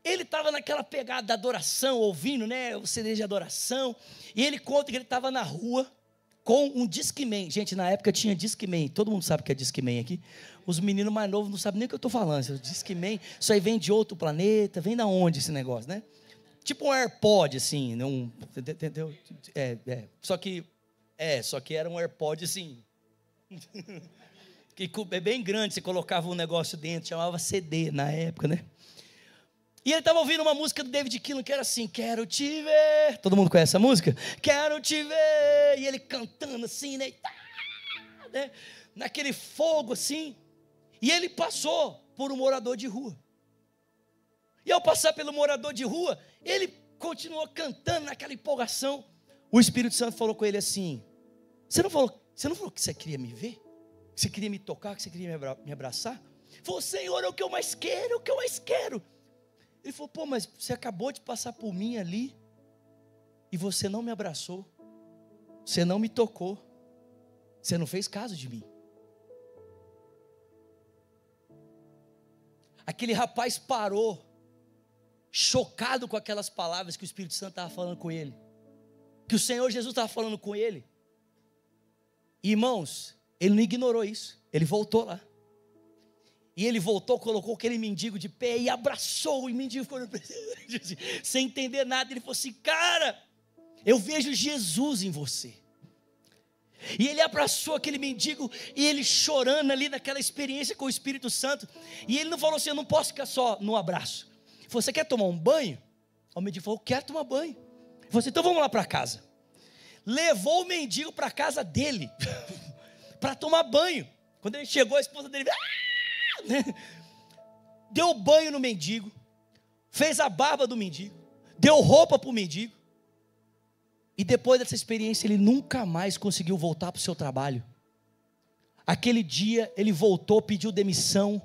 S1: ele estava naquela pegada da adoração, ouvindo, né, o CD de adoração, e ele conta que ele estava na rua com um Discman. Gente, na época tinha Discman, todo mundo sabe o que é Discman aqui. Os meninos mais novos não sabem nem o que eu estou falando. Discman, isso aí vem de outro planeta, vem da onde esse negócio, né? Tipo um AirPod, assim, não, entendeu? Só que era um AirPod, assim, que é bem grande, você colocava um negócio dentro, chamava CD na época, né? E ele estava ouvindo uma música do David Keelan que era assim, quero te ver. Todo mundo conhece essa música? Quero te ver. E ele cantando assim, né? Naquele fogo assim. E ele passou por um morador de rua. E ao passar pelo morador de rua, ele continuou cantando naquela empolgação. O Espírito Santo falou com ele assim, você não falou que você queria me ver? Que você queria me tocar, que você queria me abraçar? Ele falou, Senhor, é o que eu mais quero, é o que eu mais quero. Ele falou, pô, mas você acabou de passar por mim ali, e você não me abraçou, você não me tocou, você não fez caso de mim. Aquele rapaz parou, chocado com aquelas palavras que o Espírito Santo estava falando com ele, que o Senhor Jesus estava falando com ele. E, irmãos, ele não ignorou isso, ele voltou lá. E ele voltou, colocou aquele mendigo de pé e abraçou o mendigo, sem entender nada. Ele falou assim, cara, eu vejo Jesus em você. E ele abraçou aquele mendigo, e ele chorando ali naquela experiência com o Espírito Santo. E ele não falou assim, eu não posso ficar só no abraço. Ele falou, você quer tomar um banho? O mendigo falou, eu quero tomar banho. Ele falou assim, então vamos lá para casa. Levou o mendigo para a casa dele, para tomar banho. Quando ele chegou, a esposa dele... deu banho no mendigo, fez a barba do mendigo, deu roupa para o mendigo, e depois dessa experiência ele nunca mais conseguiu voltar para o seu trabalho. Aquele dia ele voltou, pediu demissão,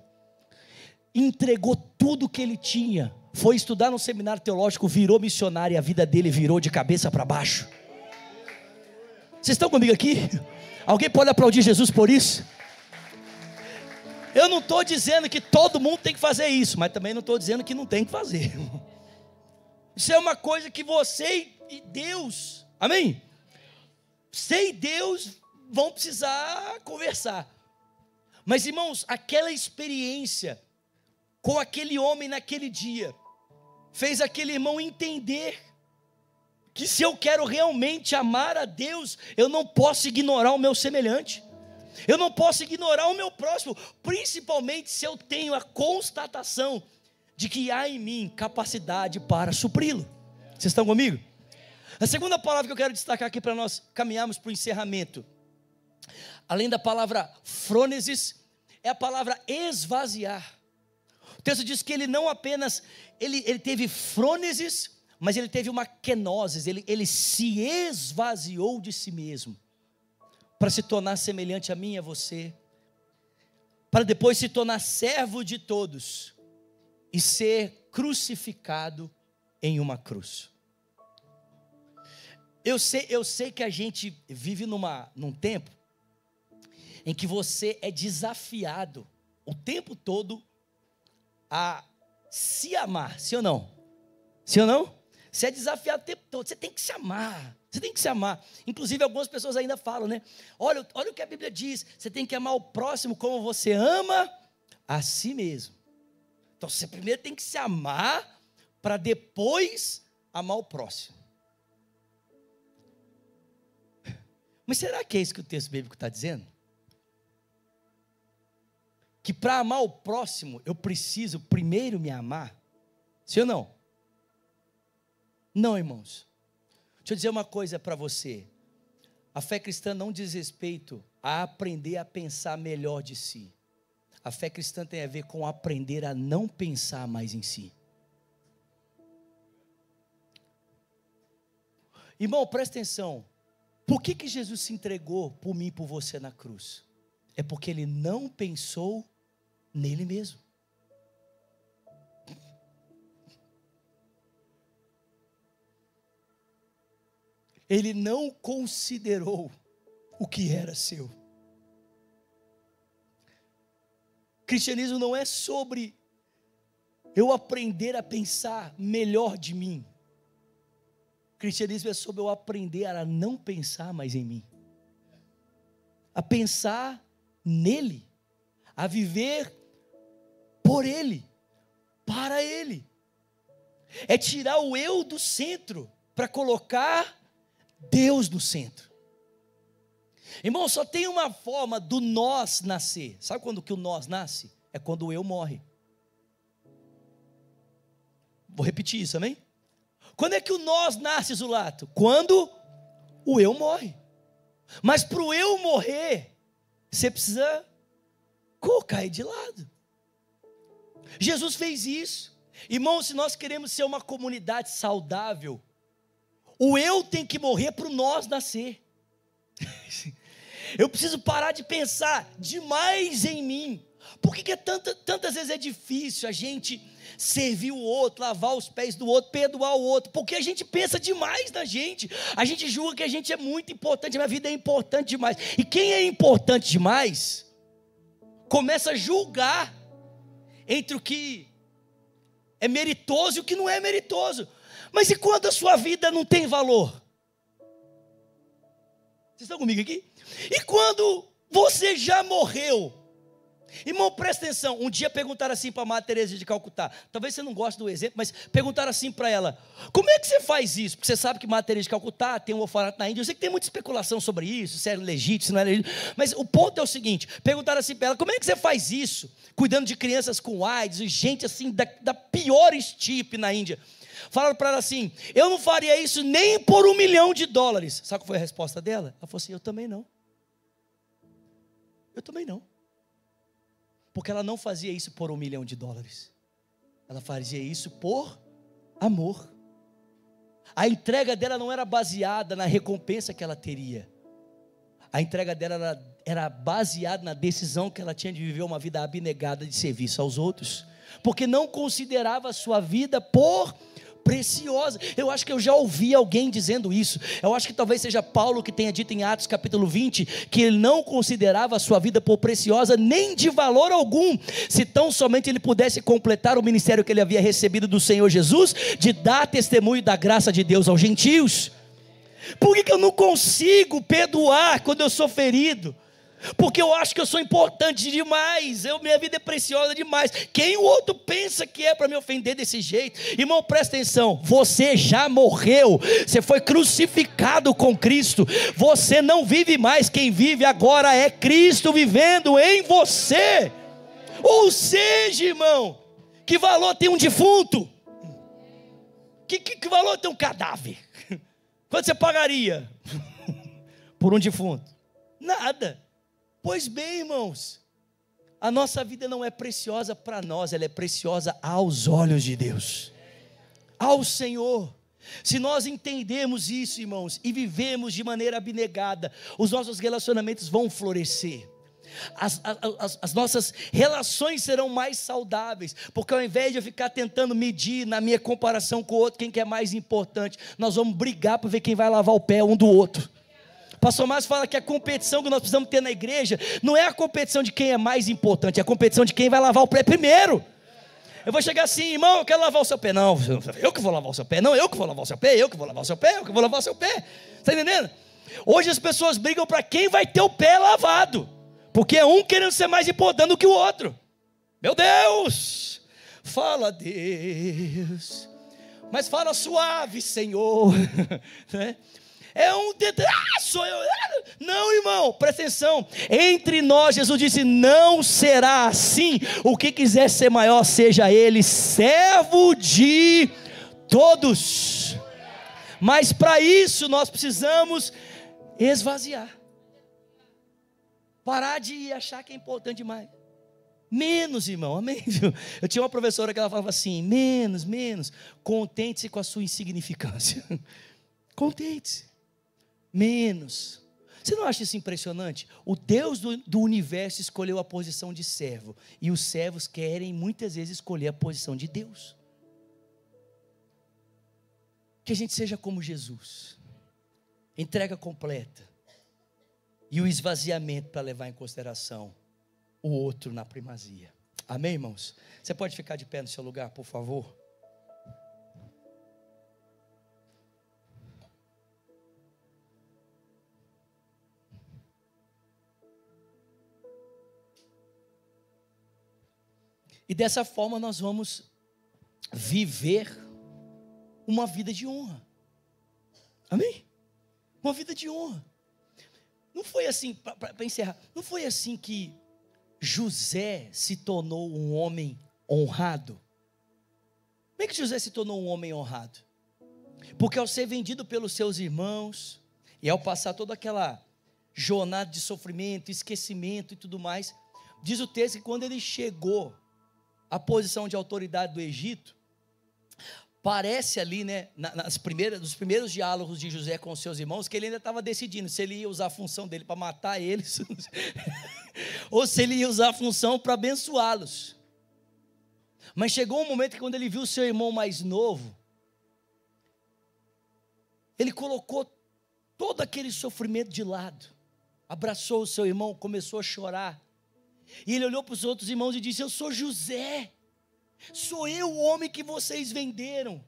S1: entregou tudo que ele tinha, foi estudar no seminário teológico, virou missionário, e a vida dele virou de cabeça para baixo. Vocês estão comigo aqui? Alguém pode aplaudir Jesus por isso? Eu não estou dizendo que todo mundo tem que fazer isso, mas também não estou dizendo que não tem que fazer. Isso é uma coisa que você e Deus, amém? Você e Deus vão precisar conversar. Mas, irmãos, aquela experiência com aquele homem naquele dia, fez aquele irmão entender que se eu quero realmente amar a Deus, eu não posso ignorar o meu semelhante. Eu não posso ignorar o meu próximo, principalmente se eu tenho a constatação de que há em mim capacidade para supri-lo. Vocês estão comigo? A segunda palavra que eu quero destacar aqui para nós caminharmos para o encerramento, além da palavra frônesis, é a palavra esvaziar. O texto diz que ele não apenas, ele teve frônesis, mas ele teve uma kenosis, ele se esvaziou de si mesmo, para se tornar semelhante a mim e a você, para depois se tornar servo de todos, e ser crucificado em uma cruz. Eu sei que a gente vive num tempo, em que você é desafiado, o tempo todo, a se amar, sim ou não? Sim ou não? Você é desafiado o tempo todo, você tem que se amar, você tem que se amar. Inclusive algumas pessoas ainda falam, né? Olha o que a Bíblia diz, você tem que amar o próximo como você ama a si mesmo. Então você primeiro tem que se amar, para depois amar o próximo. Mas será que é isso que o texto bíblico está dizendo? Que para amar o próximo, eu preciso primeiro me amar? Sim ou não? Não, irmãos. Deixa eu dizer uma coisa para você. A fé cristã não diz respeito a aprender a pensar melhor de si. A fé cristã tem a ver com aprender a não pensar mais em si. Irmão, presta atenção. Por que Jesus se entregou por mim e por você na cruz? É porque Ele não pensou nele mesmo. Ele não considerou o que era seu. Cristianismo não é sobre eu aprender a pensar melhor de mim. Cristianismo é sobre eu aprender a não pensar mais em mim. A pensar nele. A viver por ele. Para ele. É tirar o eu do centro para colocar Deus no centro. Irmão, só tem uma forma do nós nascer. Sabe quando que o nós nasce? É quando o eu morre. Vou repetir isso, amém? Quando é que o nós nasce, Zulato? Quando o eu morre. Mas para o eu morrer, você precisa colocar ele de lado. Jesus fez isso. Irmão, se nós queremos ser uma comunidade saudável, o eu tem que morrer para o nós nascer. Eu preciso parar de pensar demais em mim. Por que tantas vezes é difícil a gente servir o outro, lavar os pés do outro, perdoar o outro? Porque a gente pensa demais na gente. A gente julga que a gente é muito importante, a minha vida é importante demais. E quem é importante demais, começa a julgar entre o que é meritoso e o que não é meritoso. Mas e quando a sua vida não tem valor? Vocês estão comigo aqui? E quando você já morreu? Irmão, presta atenção. Um dia perguntaram assim para a Madre Teresa de Calcutá. Talvez você não goste do exemplo, mas perguntaram assim para ela: como é que você faz isso? Porque você sabe que Madre Teresa de Calcutá tem um orfanato na Índia. Eu sei que tem muita especulação sobre isso, se é legítimo, se não é legítimo. Mas o ponto é o seguinte: perguntaram assim para ela: como é que você faz isso? Cuidando de crianças com AIDS e gente assim da pior estirpe na Índia. Falaram para ela assim: eu não faria isso nem por $1 milhão. Sabe qual foi a resposta dela? Ela falou assim: eu também não. Eu também não. Porque ela não fazia isso por $1 milhão. Ela fazia isso por amor. A entrega dela não era baseada na recompensa que ela teria. A entrega dela era baseada na decisão que ela tinha de viver uma vida abnegada de serviço aos outros. Porque não considerava a sua vida por preciosa. Eu acho que eu já ouvi alguém dizendo isso. Eu acho que talvez seja Paulo que tenha dito em Atos capítulo 20, que ele não considerava a sua vida por preciosa, nem de valor algum, se tão somente ele pudesse completar o ministério que ele havia recebido do Senhor Jesus, de dar testemunho da graça de Deus aos gentios. Por que eu não consigo perdoar quando eu sou ferido? Porque eu acho que eu sou importante demais, minha vida é preciosa demais. Quem o outro pensa que é para me ofender desse jeito? Irmão, presta atenção: você já morreu, você foi crucificado com Cristo, você não vive mais, quem vive agora é Cristo vivendo em você. Ou seja, irmão, que valor tem um defunto? Que valor tem um cadáver? Quanto você pagaria por um defunto? Nada. Pois bem, irmãos, a nossa vida não é preciosa para nós, ela é preciosa aos olhos de Deus, ao Senhor. Se nós entendemos isso, irmãos, e vivemos de maneira abnegada, os nossos relacionamentos vão florescer. As nossas relações serão mais saudáveis, porque ao invés de eu ficar tentando medir na minha comparação com o outro quem que é mais importante, nós vamos brigar para ver quem vai lavar o pé um do outro. Pastor Márcio fala que a competição que nós precisamos ter na igreja não é a competição de quem é mais importante, é a competição de quem vai lavar o pé primeiro. Eu vou chegar assim: irmão, eu quero lavar o seu pé. Não, eu que vou lavar o seu pé. Não, eu que vou lavar o seu pé. Eu que vou lavar o seu pé. Eu que vou lavar o seu pé. Está entendendo? Hoje as pessoas brigam para quem vai ter o pé lavado, porque é um querendo ser mais importante do que o outro. Meu Deus, fala Deus, mas fala suave, Senhor. Né? É um sou eu. Não, irmão, presta atenção. Entre nós, Jesus disse: não será assim. O que quiser ser maior, seja ele servo de todos. Mas para isso nós precisamos esvaziar. Parar de achar que é importante demais. Menos, irmão, amém? Eu tinha uma professora que ela falava assim: menos, contente-se com a sua insignificância. Contente-se, menos. Você não acha isso impressionante? O Deus do universo escolheu a posição de servo, e os servos querem muitas vezes escolher a posição de Deus. Que a gente seja como Jesus, entrega completa, e o esvaziamento para levar em consideração o outro na primazia. Amém, irmãos? Você pode ficar de pé no seu lugar, por favor? E dessa forma nós vamos viver uma vida de honra. Amém? Uma vida de honra. Não foi assim, para encerrar, não foi assim que José se tornou um homem honrado? Como é que José se tornou um homem honrado? Porque ao ser vendido pelos seus irmãos, e ao passar toda aquela jornada de sofrimento, esquecimento e tudo mais, diz o texto que quando ele chegou à posição de autoridade do Egito, parece ali, né, nos primeiros diálogos de José com os seus irmãos, que ele ainda estava decidindo se ele ia usar a função dele para matar eles, ou se ele ia usar a função para abençoá-los. Mas chegou um momento que quando ele viu o seu irmão mais novo, ele colocou todo aquele sofrimento de lado, abraçou o seu irmão, começou a chorar, e ele olhou para os outros irmãos e disse: eu sou José, sou eu o homem que vocês venderam.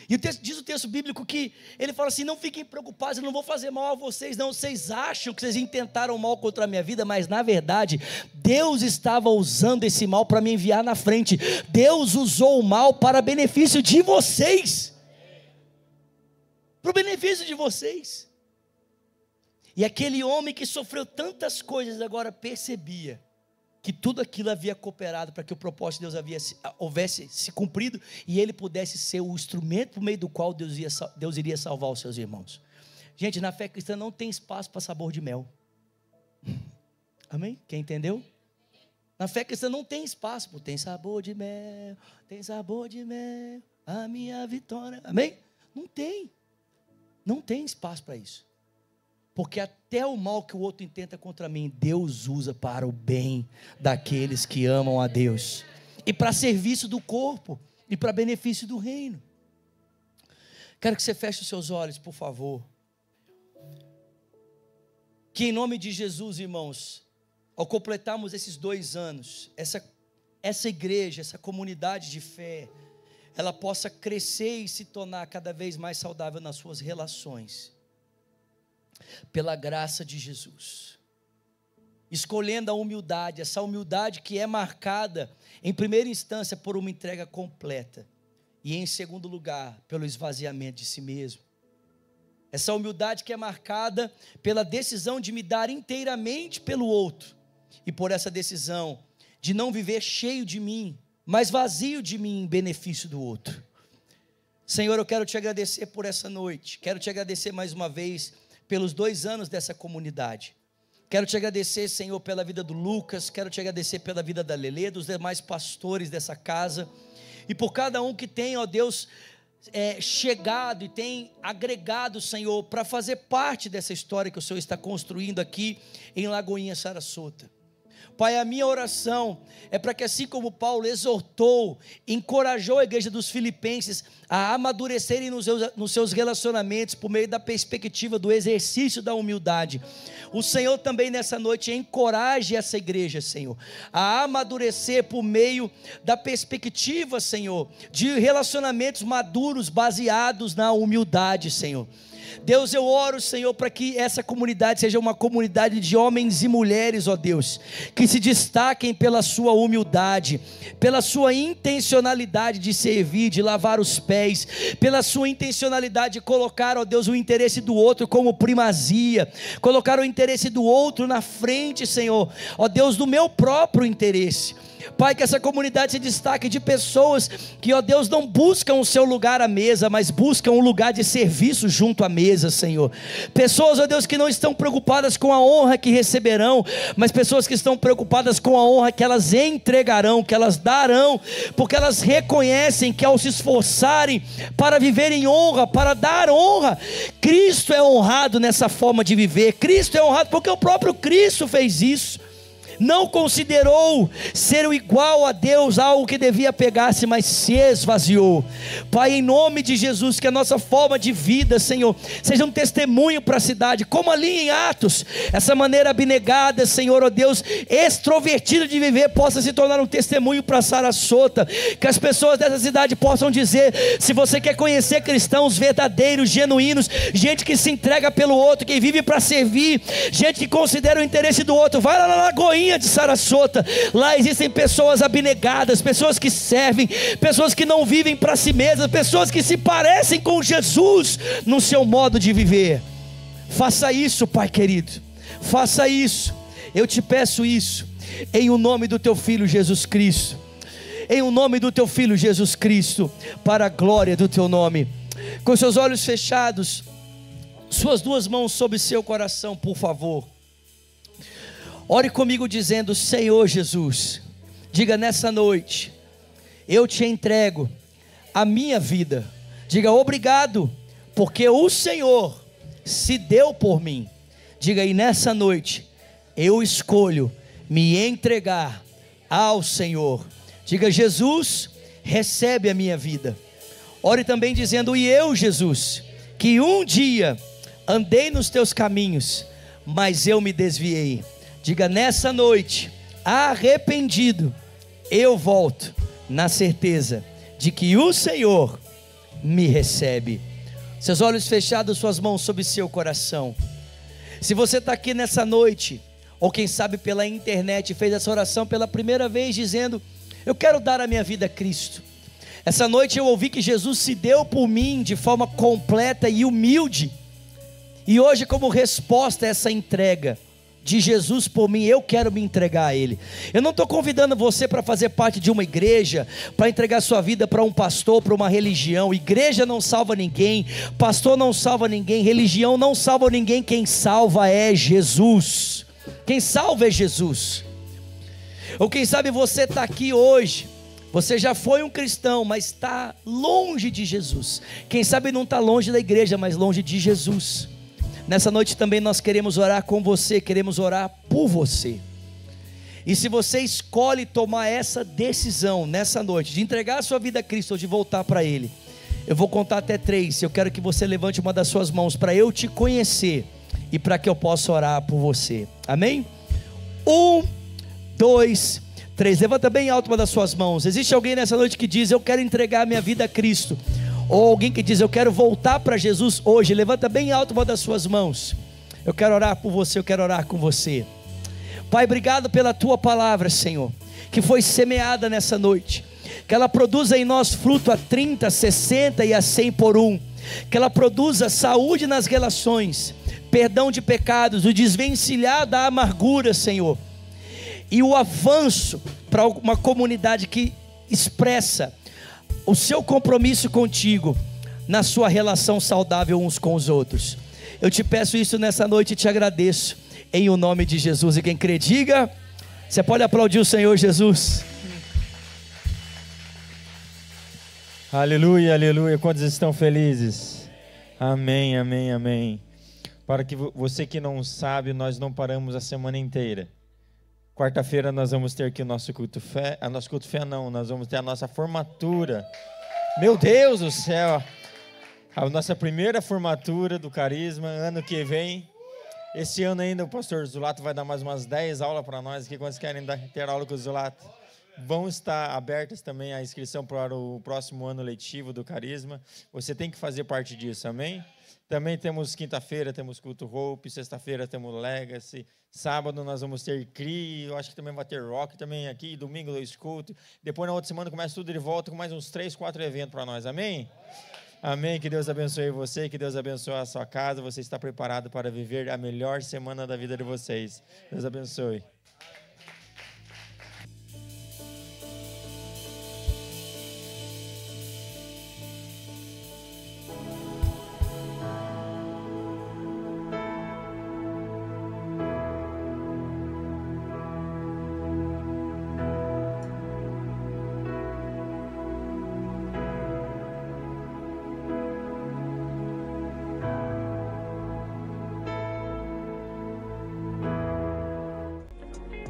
S1: E diz o texto bíblico que ele fala assim: não fiquem preocupados, eu não vou fazer mal a vocês não. Vocês acham que vocês intentaram mal contra a minha vida, mas na verdade Deus estava usando esse mal para me enviar na frente. Deus usou o mal para benefício de vocês, para o benefício de vocês. E aquele homem que sofreu tantas coisas agora percebia que tudo aquilo havia cooperado para que o propósito de Deus houvesse se cumprido, e ele pudesse ser o instrumento por meio do qual Deus iria salvar os seus irmãos. Gente, na fé cristã não tem espaço para sabor de mel. Amém? Quem entendeu? Na fé cristã não tem espaço, porque tem sabor de mel, a minha vitória. Amém? Não tem espaço para isso. Porque até o mal que o outro intenta contra mim, Deus usa para o bem daqueles que amam a Deus, e para serviço do corpo, e para benefício do reino. Quero que você feche os seus olhos, por favor. Que em nome de Jesus, irmãos, ao completarmos esses 2 anos, essa igreja, essa comunidade de fé, ela possa crescer e se tornar cada vez mais saudável nas suas relações, pela graça de Jesus, escolhendo a humildade, essa humildade que é marcada em primeira instância por uma entrega completa, e em segundo lugar pelo esvaziamento de si mesmo. Essa humildade que é marcada pela decisão de me dar inteiramente pelo outro, e por essa decisão de não viver cheio de mim, mas vazio de mim em benefício do outro. Senhor, eu quero te agradecer por essa noite, quero te agradecer mais uma vez pelos 2 anos dessa comunidade. Quero te agradecer, Senhor, pela vida do Lucas, quero te agradecer pela vida da Lelê, dos demais pastores dessa casa, e por cada um que tem, ó Deus, chegado e tem agregado, Senhor, para fazer parte dessa história que o Senhor está construindo aqui em Lagoinha, Sarasota. Pai, a minha oração é para que, assim como Paulo exortou, encorajou a igreja dos Filipenses a amadurecerem nos seus relacionamentos por meio da perspectiva do exercício da humildade, o Senhor também nessa noite encoraje essa igreja, Senhor, a amadurecer por meio da perspectiva, Senhor, de relacionamentos maduros baseados na humildade, Senhor. Deus, eu oro, Senhor, para que essa comunidade seja uma comunidade de homens e mulheres, ó Deus, que se destaquem pela sua humildade, pela sua intencionalidade de servir, de lavar os pés, pela sua intencionalidade de colocar, ó Deus, o interesse do outro como primazia, colocar o interesse do outro na frente, Senhor, ó Deus, do meu próprio interesse. Pai, que essa comunidade se destaque de pessoas que, ó Deus, não buscam o seu lugar à mesa, mas buscam um lugar de serviço junto à mesa. mesa, Senhor. Pessoas, ó Deus, que não estão preocupadas com a honra que receberão, mas pessoas que estão preocupadas com a honra que elas entregarão, que elas darão, porque elas reconhecem que ao se esforçarem para viver em honra, para dar honra, Cristo é honrado nessa forma de viver. Cristo é honrado porque o próprio Cristo fez isso. Não considerou ser o igual a Deus algo que devia pegar-se, mas se esvaziou. Pai, em nome de Jesus, que a nossa forma de vida, Senhor, seja um testemunho para a cidade, como ali em Atos, essa maneira abnegada, Senhor, ó Deus, extrovertida de viver, possa se tornar um testemunho para Sarasota, que as pessoas dessa cidade possam dizer: se você quer conhecer cristãos verdadeiros, genuínos, gente que se entrega pelo outro, que vive para servir, gente que considera o interesse do outro, vai lá na Lagoinha de Sarasota, lá existem pessoas abnegadas, pessoas que servem, pessoas que não vivem para si mesmas, pessoas que se parecem com Jesus no seu modo de viver. Faça isso, Pai querido, faça isso, eu te peço isso, em o nome do teu Filho Jesus Cristo, em o nome do teu Filho Jesus Cristo, para a glória do teu nome. Com seus olhos fechados, suas duas mãos sobre seu coração, por favor. Ore comigo dizendo: Senhor Jesus, diga nessa noite, eu te entrego a minha vida. Diga: obrigado, porque o Senhor se deu por mim. Diga aí: nessa noite, eu escolho me entregar ao Senhor. Diga: Jesus, recebe a minha vida. Ore também dizendo: e eu, Jesus, que um dia andei nos teus caminhos, mas eu me desviei. Diga: nessa noite, arrependido, eu volto na certeza de que o Senhor me recebe. Seus olhos fechados, suas mãos sobre seu coração. Se você está aqui nessa noite, ou quem sabe pela internet, fez essa oração pela primeira vez, dizendo: eu quero dar a minha vida a Cristo. Essa noite eu ouvi que Jesus se deu por mim de forma completa e humilde, e hoje, como resposta a essa entrega de Jesus por mim, eu quero me entregar a Ele. Eu não estou convidando você para fazer parte de uma igreja, para entregar sua vida para um pastor, para uma religião. Igreja não salva ninguém, pastor não salva ninguém, religião não salva ninguém. Quem salva é Jesus. Quem salva é Jesus. Ou quem sabe você está aqui hoje, você já foi um cristão, mas está longe de Jesus. Quem sabe não está longe da igreja, mas longe de Jesus. Nessa noite também nós queremos orar com você, queremos orar por você. E se você escolhe tomar essa decisão nessa noite, de entregar a sua vida a Cristo ou de voltar para Ele, eu vou contar até 3, eu quero que você levante uma das suas mãos, para eu te conhecer, e para que eu possa orar por você, amém? 1, 2, 3, levanta bem alto uma das suas mãos. Existe alguém nessa noite que diz: eu quero entregar a minha vida a Cristo? Ou alguém que diz: eu quero voltar para Jesus hoje? Levanta bem alto uma das suas mãos. Eu quero orar por você, eu quero orar com você. Pai, obrigado pela tua palavra, Senhor, que foi semeada nessa noite, que ela produza em nós fruto a 30, 60 e a 100 por um, que ela produza saúde nas relações, perdão de pecados, o desvencilhar da amargura, Senhor, e o avanço para uma comunidade que expressa o seu compromisso contigo, na sua relação saudável uns com os outros. Eu te peço isso nessa noite e te agradeço, em o nome de Jesus. E quem crê, diga. Você pode aplaudir o Senhor Jesus?
S2: Aleluia, aleluia. Quantos estão felizes? Amém, amém, amém. Para que você que não sabe, nós não paramos a semana inteira. Quarta-feira nós vamos ter aqui o nosso culto fé. A nosso culto fé não, nós vamos ter a nossa formatura. Meu Deus do céu! A nossa primeira formatura do Carisma, ano que vem. Esse ano ainda o pastor Zulato vai dar mais umas 10 aulas para nós aqui. Quantos querem ter aula com o Zulato? Vão estar abertas também a inscrição para o próximo ano letivo do Carisma. Você tem que fazer parte disso, amém? Também temos quinta-feira, temos culto Hope, sexta-feira temos Legacy, sábado nós vamos ter CRI, eu acho que também vai ter Rock também aqui, domingo 2 cultos, depois na outra semana começa tudo de volta com mais uns 3, 4 eventos para nós, amém? Amém, que Deus abençoe você, que Deus abençoe a sua casa, você está preparado para viver a melhor semana da vida de vocês. Deus abençoe.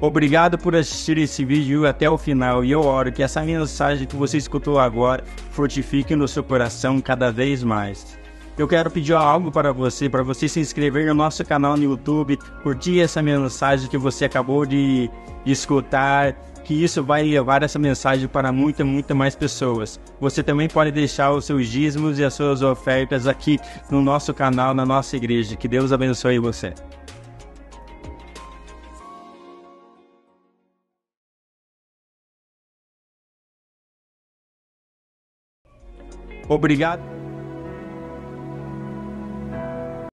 S3: Obrigado por assistir esse vídeo até o final e eu oro que essa mensagem que você escutou agora fortifique no seu coração cada vez mais. Eu quero pedir algo para você se inscrever no nosso canal no YouTube, curtir essa mensagem que você acabou de escutar, que isso vai levar essa mensagem para muita mais pessoas. Você também pode deixar os seus dízimos e as suas ofertas aqui no nosso canal, na nossa igreja. Que Deus abençoe você. Obrigado.